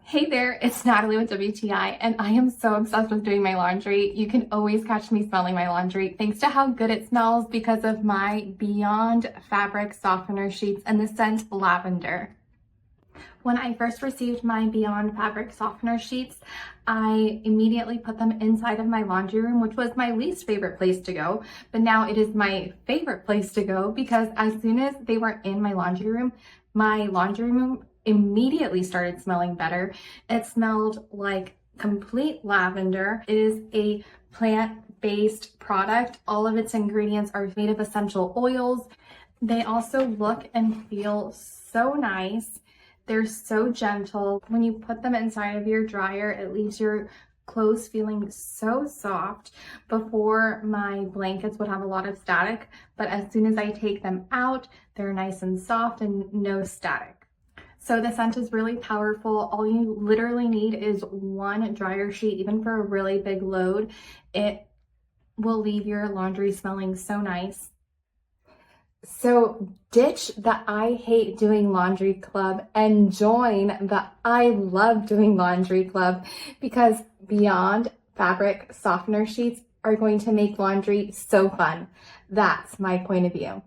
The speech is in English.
Hey there, it's Natalie with WTI, and I am so obsessed with doing my laundry. You can always catch me smelling my laundry thanks to how good it smells because of my Beyond fabric softener sheets and the scent lavender. When I first received my Beyond fabric softener sheets, I immediately put them inside of my laundry room, which was my least favorite place to go, but now it is my favorite place to go because as soon as they were in my laundry room immediately started smelling better. It smelled like complete lavender. It is a plant-based product. All of its ingredients are made of essential oils. They also look and feel so nice. They're so gentle. When you put them inside of your dryer, it leaves your clothes feeling so soft. Before, my blankets would have a lot of static, but as soon as I take them out, they're nice and soft and no static. So the scent is really powerful. All you literally need is one dryer sheet, even for a really big load. It will leave your laundry smelling so nice. So ditch the I hate doing laundry club and join the I love doing laundry club, because Beyond fabric softener sheets are going to make laundry so fun. That's my point of view.